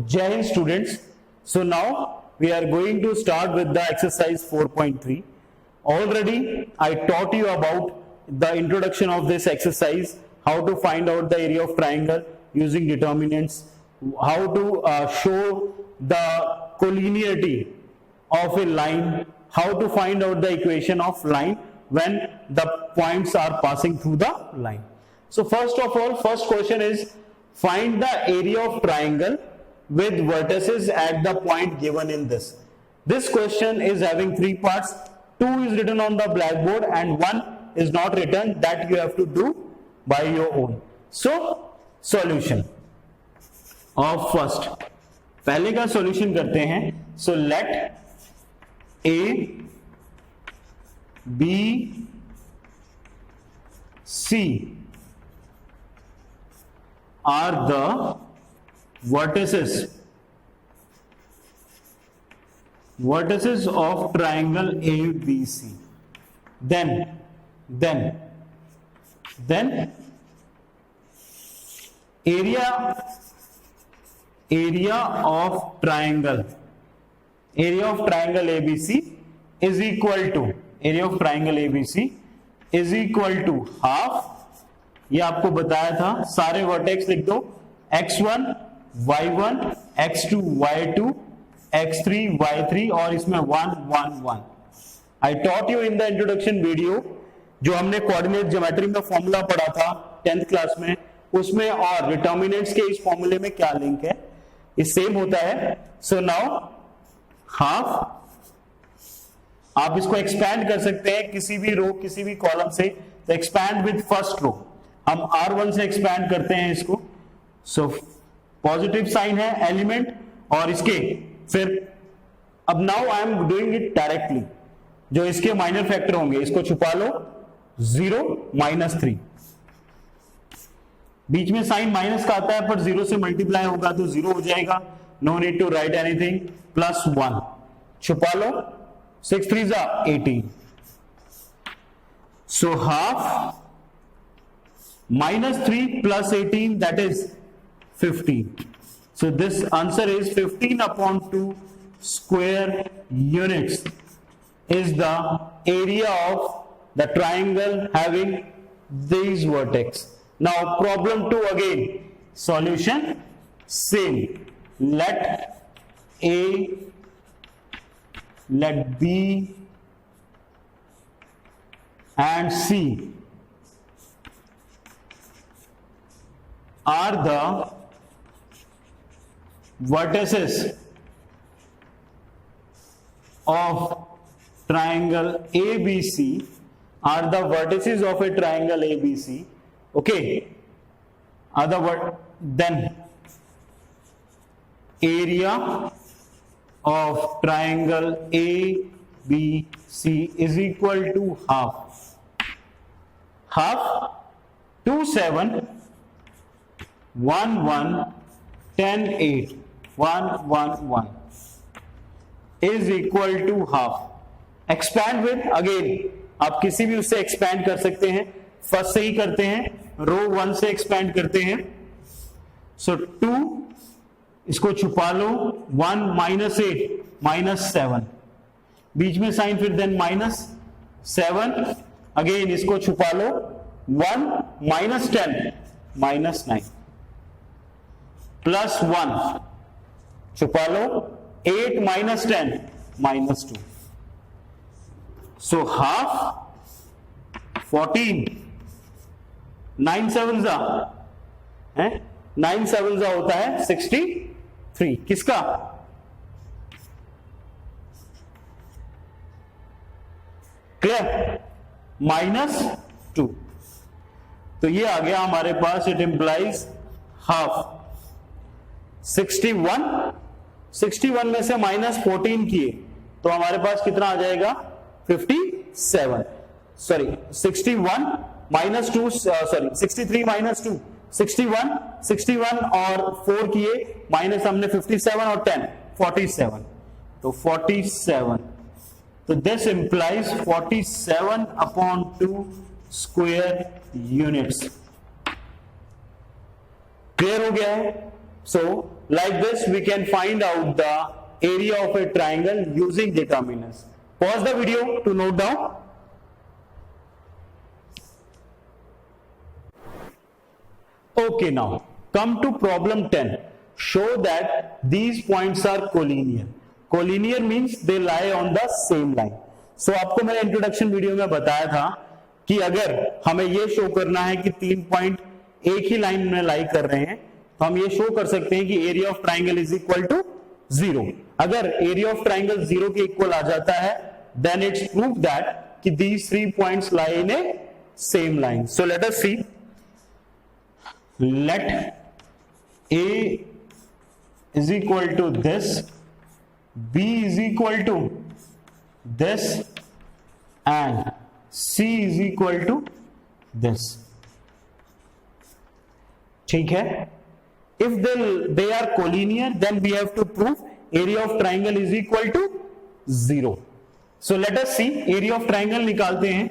Jai Hind students. So now we are going to start with the exercise 4.3. Already I taught you about the introduction of this exercise, how to find out the area of triangle using determinants, how to show the collinearity of a line, how to find out the equation of line when the points are passing through the line. So first of all, first question is find the area of triangle with vertices at the point given in this. This question is having three parts. Two is written on the blackboard and one is not written, that you have to do by your own. So solution of first, पहले का solution करते हैं. So let A, B, C are the vertices of triangle ABC. Then area of triangle ABC is equal to half. ये आपको बताया था, सारे vertex लिख दो, x1 y1 x2 y2 x3 y3 और इसमें 1 1 1. I taught you in the introduction video, जो हमने कोऑर्डिनेट ज्योमेट्री में फॉर्मूला पढ़ा था 10th क्लास में, उसमें और डिटर्मिनेंट्स के इस फॉर्मूले में क्या लिंक है, ये सेम होता है. सो नाउ हाफ, आप इसको एक्सपैंड कर सकते हैं किसी भी रो किसी भी कॉलम से. तो एक्सपैंड विद फर्स्ट रो, हम R1 से एक्सपैंड करते हैं इसको. सो पॉजिटिव साइन है एलिमेंट और इसके फिर अब now I am doing it directly, जो इसके माइनर फैक्टर होंगे इसको छुपा लो, 0 -3. बीच में साइन माइनस का आता है पर 0 से मल्टीप्लाई होगा तो 0 हो जाएगा. No need to write anything. +1 छुपा लो, 6 3 18. So half -3 + 18, that is 15. So this answer is 15/2 square units is the area of the triangle having these vertex. Now problem 2 again, solution same. Let A, let B and C are the vertices of triangle ABC, are the vertices of a triangle ABC. Okay, then area of triangle ABC is equal to half 2 7 1 1 10 8 1 1 1 is equal to half. Expand with, again आप किसी भी उससे expand कर सकते हैं. First से ही करते हैं, रो 1 से एक्सपैंड करते हैं. सो 2 इसको छुपा लो, 1 -8 -7, बीच में साइन फिर देन -7, अगेन इसको छुपा लो, 1 -10 -9 +1 छुपा लो, 8 -10 -2. So half 14, 9 7 है, 9 7 होता है 63. किसका? क्लियर? -2. तो ये आ गया हमारे पास. इट इंप्लाइज हाफ 61 में से -14 किए तो हमारे पास कितना आ जाएगा? 57. सॉरी 61 -2 सॉरी 63 -2 61 और 4 किए माइनस हमने 57 और 10 47. तो 47. तो this implies 47/2 square units. Clear हो गया है? सो like this we can find out the area of a triangle using determinants. Pause the video to note down. Okay, now come to problem 10. Show that these points are collinear. Collinear means they lie on the same line. So आपको मैंने introduction video में बताया था कि अगर हमें ये show करना है कि 3 पॉइंट एक ही लाइन में लाई कर रहे हैं तो हम ये शो कर सकते हैं कि area of triangle is equal to 0. अगर एरिया ऑफ ट्राइंगल 0 के इक्वल आ जाता है देन इट्स प्रूव दैट कि these 3 points lie in a same line. So let us see. Let A is equal to this, B is equal to this and C is equal to this. ठीक है? If they are collinear, then we have to prove area of triangle is equal to 0. So let us see, area of triangle निकालते हैं.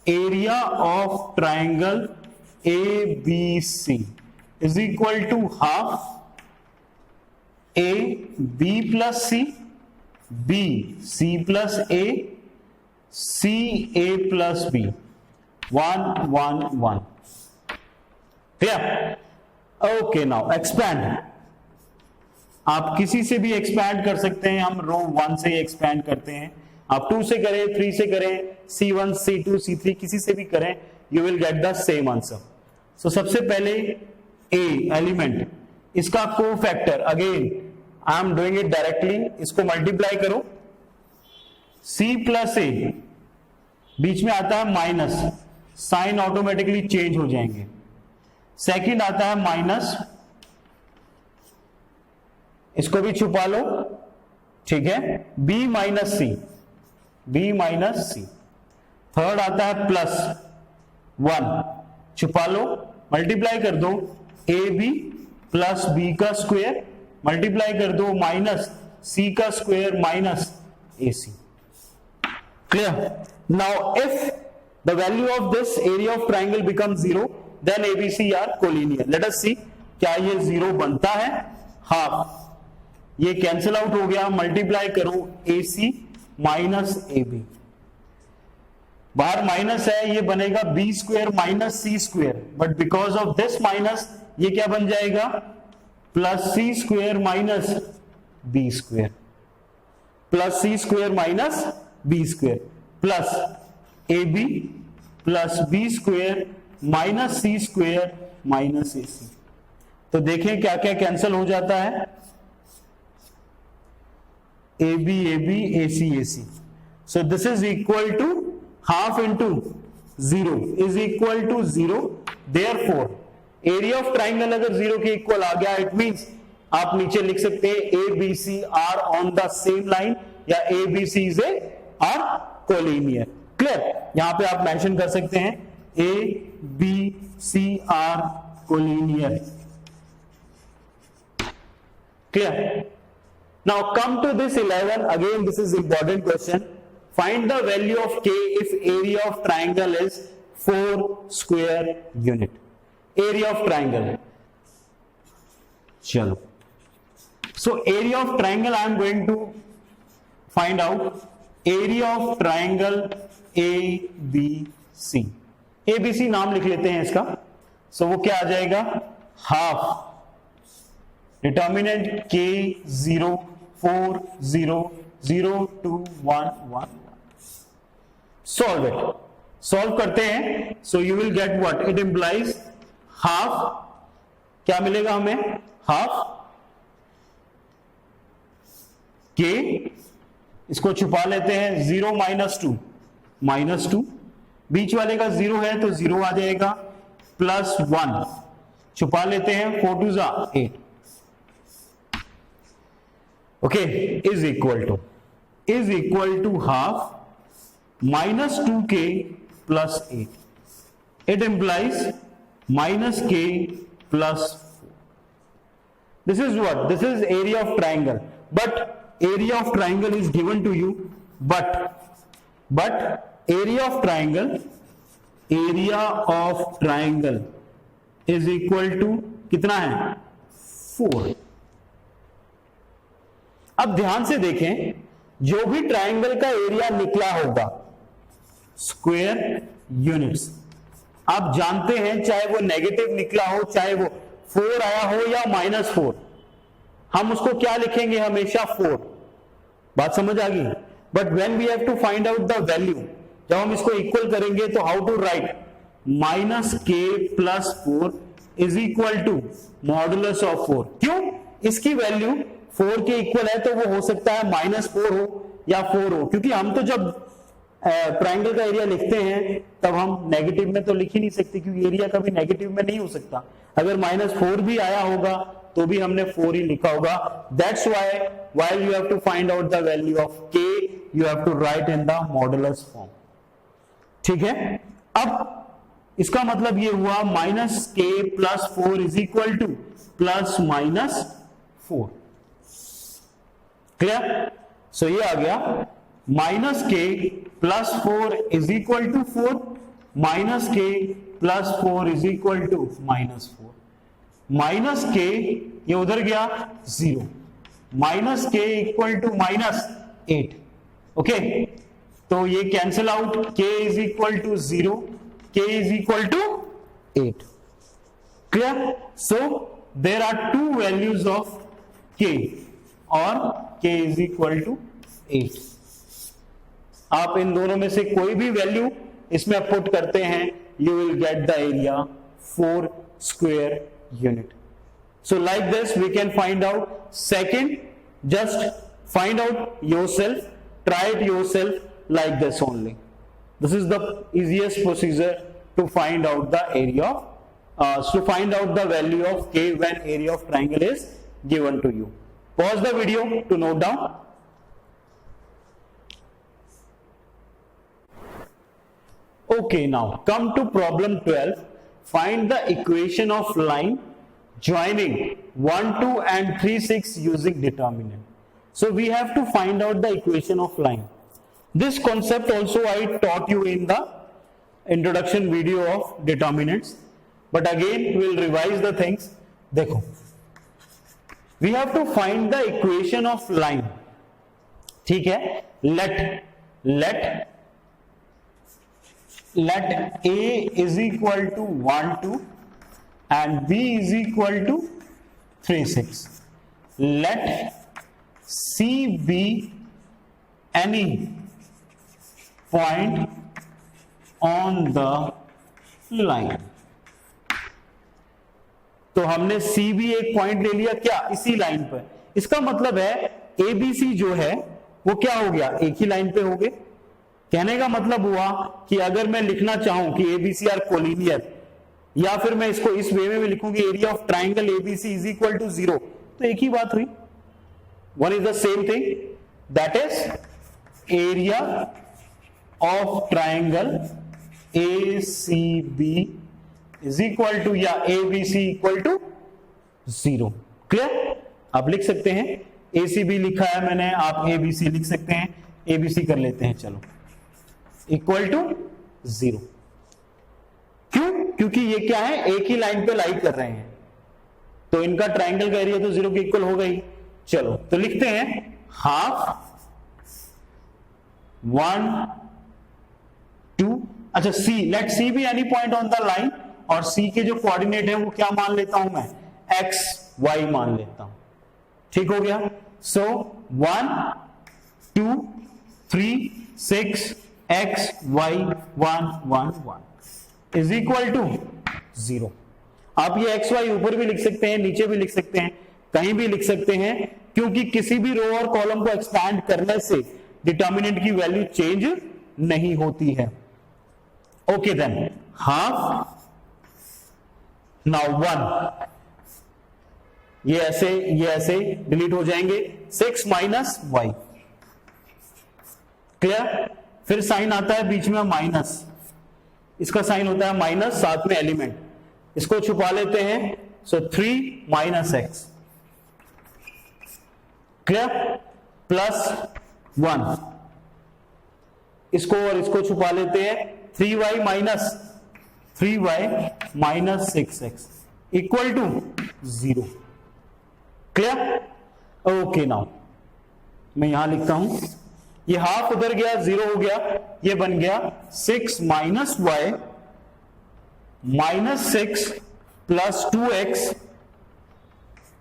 Area of triangle ABC is equal to half A B plus C, B C plus A, C A plus B. 1 1 1. Clear? Okay, now expand. आप किसी से भी expand कर सकते हैं. हम रो 1 से एक्सपैंड करते हैं. आप 2 से करें, 3 से करें, C1 C2 C3 किसी से भी करें, you will get the same answer. So सबसे पहले A एलिमेंट, इसका cofactor again I am doing it directly, इसको मल्टीप्लाई करो. C प्लस A बीच में आता है माइनस, साइन ऑटोमेटिकली चेंज हो जाएंगे. सेकंड आता है माइनस, इसको भी छुपा लो. ठीक है, B minus C, B minus C. Third आता है प्लस 1, छुपा लो, मल्टीप्लाई कर दो. ए बी प्लस बी का स्क्वायर मल्टीप्लाई कर दो माइनस सी का square minus A C. Clear? Now if the value of this area of triangle become 0 then ABC are collinear. Let us see, क्या ये 0 बनता है? हाफ, ये cancel out हो गया. मल्टीप्लाई करो A C minus A B, बाहर minus है, ये बनेगा B square minus C square, but because of this minus ये क्या बन जाएगा? Plus C square minus B square, plus C square minus B square, plus A B plus B square minus C square minus A C. तो देखें क्या क्या cancel हो जाता है. A B A C. So this is equal to half into 0 is equal to 0. Therefore area of triangle अगर 0 के equal आ गया, इट मींस आप नीचे लिख सकते हैं A B C are on the same line या A B C is are collinear. Clear? यहां पे आप मेंशन कर सकते हैं A B C are collinear. Clear? Now come to this 11. Again this is important question. Find the value of K if area of triangle is 4 square unit. Area of triangle. चलो. So area of triangle I am going to find out. Area of triangle ABC. ABC नाम लिख लेते हैं इसका. So वो क्या आ जाएगा? Half determinant K 0 4 0 0 2 1 1. Solve it. Solve करते हैं. So you will get what? It implies half. क्या मिलेगा हमें? हाफ K, इसको छुपा लेते हैं. 0 माइनस 2 माइनस 2, बीच वाले का 0 है तो 0 आ जाएगा. प्लस 1 छुपा लेते हैं. 4 2 जा 8. Okay, is equal to half minus 2k plus 8. It implies minus k plus 4. This is what? This is area of triangle. But area of triangle is given to you. But area of triangle is equal to कितना है? 4. अब ध्यान से देखें, जो भी triangle का area निकला होगा स्क्वायर यूनिट्स, आप जानते हैं चाहे वो नेगेटिव निकला हो, चाहे वो 4 आया हो या -4, हम उसको क्या लिखेंगे, हमेशा 4। बात समझ आ गई? But when we have to find out the value, जब हम इसको इक्वल करेंगे तो how to write, -k+4 is equal to modulus of 4। क्यों? इसकी वैल्यू 4 के इक्वल है, तो वो हो सकता है -4 हो या 4 हो, क्योंकि हम तो जब ट्राइंगल का एरिया लिखते हैं तब हम नेगेटिव में तो लिख ही नहीं सकते, क्योंकि एरिया कभी नेगेटिव में नहीं हो सकता। अगर -4 भी आया होगा तो भी हमने 4 ही लिखा होगा। That's why while you have to find out the value of k, you have to write in the modulus form. ठीक है, अब इसका मतलब ये हुआ -k+4 is equal to +-4। Clear? So ये आ गया -k+4 is equal to 4, -k+4 is equal to -4, -k ये उधर गया 0, -k इक्वल टू -8। ओके, तो ये cancel out, k is equal to 0, k is equal to 8। Clear? So there are 2 values of k और k is equal to 8। आप इन दोनों में से कोई भी वैल्यू इसमें पुट करते हैं, you will get the area 4 square unit. So like this we can find out. Second, just find out yourself, try it yourself like this only. This is the easiest procedure to find out the area, to find out the value of k when area of triangle is given to you. Pause the video to note down. Okay, now come to problem 12. Find the equation of line joining 1, 2 and 3, 6 using determinant. So we have to find out the equation of line. This concept also I taught you in the introduction video of determinants, but again we will revise the things. देखो, we have to find the equation of line. ठीक है, let a is equal to 1, 2 and b is equal to 3, 6. Let c be any point on the line. तो हमने c भी एक point ले लिया क्या, इसी लाइन पर। इसका मतलब है abc जो है वो क्या हो गया, एक ही लाइन पे हो गए। कहने का मतलब हुआ कि अगर मैं लिखना चाहूं कि abc आर कोलिनियर, या फिर मैं इसको इस वे में भी लिखूंगी area of triangle A B C is equal to 0, तो एक ही बात हुई, one is the same thing, that is area of triangle A C B is equal to या एबीसी इक्वल टू 0। क्लियर? आप लिख सकते हैं, एसीबी लिखा है मैंने, आप एबीसी लिख सकते हैं, एबीसी कर लेते हैं, चलो, इक्वल टू 0। क्यों? क्योंकि ये क्या है, एक ही लाइन पे लाई कर रहे हैं, तो इनका ट्राइंगल का एरिया तो 0 के इक्वल हो गई। चलो, तो लिखते हैं हाफ 1, 2, अच्छा see, let C be any point on the line, और सी के जो कोऑर्डिनेट है वो क्या मान लेता हूं मैं, एक्स वाई मान लेता हूं। ठीक हो गया? So 1, 2, 3, 6 X Y 1, 1, 1 is equal to 0। आप ये एक्स वाई ऊपर भी लिख सकते हैं, नीचे भी लिख सकते हैं, कहीं भी लिख सकते हैं, क्योंकि किसी भी रो और कॉलम को एक्सपैंड करने से डिटर्मिनेंट की वैल्यू चेंज नहीं होती है। ओके देन, हाफ, नाउ 1, ये ऐसे डिलीट हो जाएंगे, 6 माइनस वाई। क्लियर? फिर साइन आता है बीच में माइनस, इसका साइन होता है माइनस, साथ में एलिमेंट, इसको छुपा लेते हैं, so 3 minus X. Clear? Plus 1, इसको और इसको छुपा लेते हैं, 3y minus 6x equal to 0। Clear? Okay, now मैं यहां लिखता हूं, ये हाफ उधर गया, 0 हो गया, ये बन गया 6 minus Y minus 6 plus 2x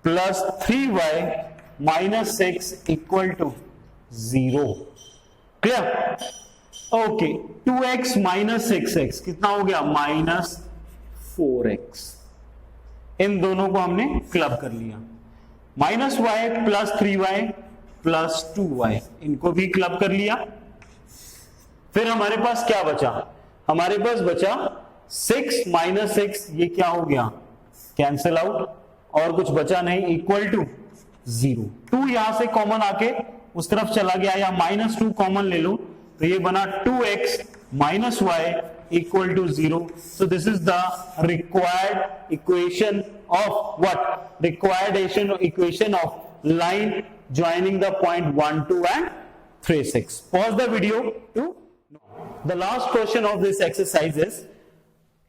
plus 3y minus 6 equal to 0। Clear? Okay, 2x minus 6x कितना हो गया? Minus 4x। इन दोनों को हमने क्लब कर लिया। Minus Y plus 3y plus 2y, इनको भी क्लब कर लिया। फिर हमारे पास क्या बचा? हमारे पास बचा 6 माइनस 6, ये क्या हो गया? कैंसिल आउट, और कुछ बचा नहीं, इक्वल टू 0। 2 यहां से कॉमन आके उस तरफ चला गया, या माइनस 2 कॉमन ले लो, तो ये बना 2x minus Y equal to 0. So this is the required equation of what? Required equation of line joining the point 1, 2 and 3, 6. Pause the video to the last question of this exercise is,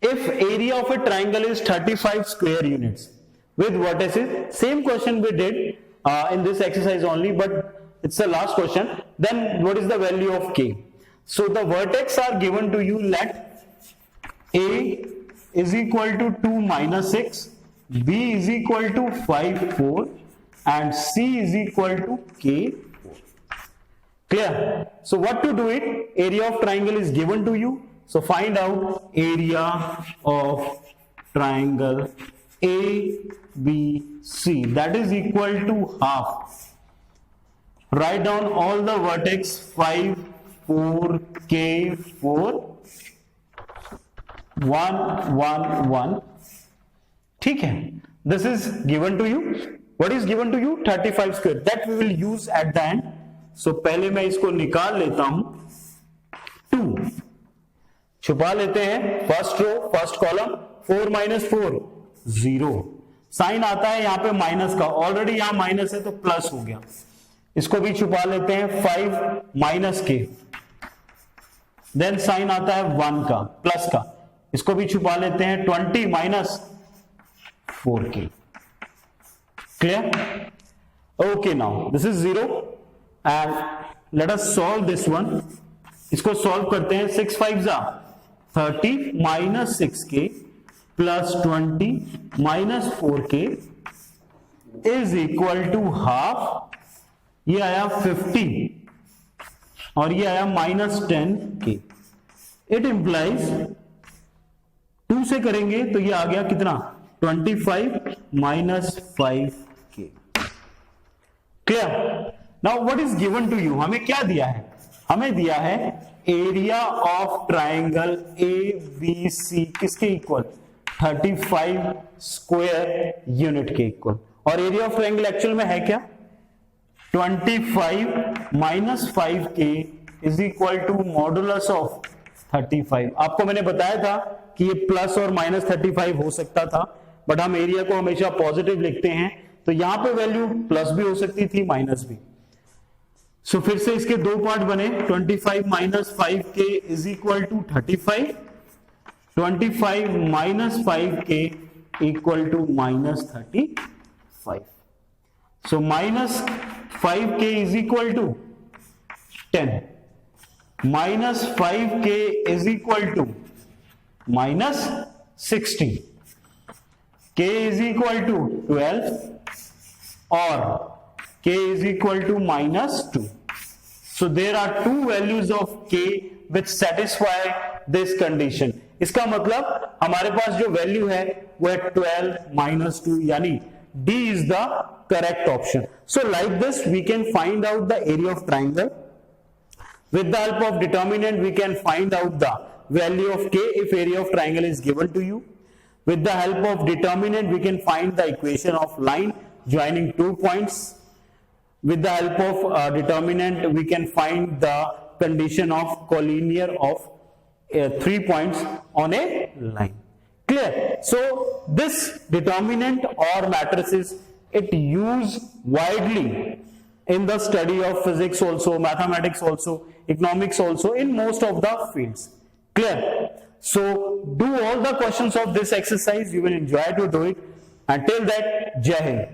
if area of a triangle is 35 square units with vertices, same question we did in this exercise only, but it's the last question, then what is the value of k? So the vertex are given to you, let A is equal to 2 minus 6, B is equal to 5, 4 and C is equal to K, 4. Clear? So what to do it? Area of triangle is given to you. So find out area of triangle ABC, that is equal to half. Write down all the vertex 5, 4, K, 4, 1, 1, 1. ठीक है, this is given to you. What is given to you? 35 square. That we will use at the end. So पहले मैं इसको निकाल लेता हूं, 2 छुपा लेते हैं, first row first column, 4 minus 4 0, sign आता है यहां पे माइनस का, ऑलरेडी यहां माइनस है तो प्लस हो गया, इसको भी छुपा लेते हैं, 5 माइनस के, देन साइन आता है 1 का प्लस का, इसको भी छुपा लेते हैं, 20 minus 4k। Clear? Okay, now this is 0 and let us solve this one. इसको सॉल्व करते हैं, 6 5 जा 30 minus 6k plus 20 minus 4k is equal to half, ये आया 50 और ये आया माइनस 10k। इट इंप्लाइज 2 से करेंगे तो ये आ गया कितना? 25 minus 5k। Clear? Now what is given to you? हमें क्या दिया है? हमें दिया है एरिया ऑफ ट्राइंगल ABC किसके इक्वल? 35 स्क्वायर यूनिट के इक्वल। और एरिया ऑफ ट्राइंगल एक्चुअल में है क्या? 25 minus 5k is equal to modulus of 35। आपको मैंने बताया था कि ये प्लस और माइनस 35 हो सकता था, बट हम एरिया को हमेशा पॉजिटिव लिखते हैं, तो यहां पे वैल्यू प्लस भी हो सकती थी, माइनस भी। सो फिर से इसके दो पार्ट बने, 25 minus 5k is equal to 35, 25 minus 5k equal to minus 35। So minus 5k is equal to 10, minus 5k is equal to minus 60, k is equal to 12 और k is equal to minus 2. So there are two values of k which satisfy this condition. इसका मतलब हमारे पास जो value है वो है 12 minus 2, यानी D is the correct option. So like this we can find out the area of triangle. With the help of determinant we can find out the value of k if area of triangle is given to you. With the help of determinant we can find the equation of line joining 2 points. With the help of determinant we can find the condition of collinear of 3 points on a line. Clear? So this determinant or matrices, it used widely in the study of physics also, mathematics also, economics also, in most of the fields. Clear? So do all the questions of this exercise, you will enjoy to do it. Until that, Jai Hind.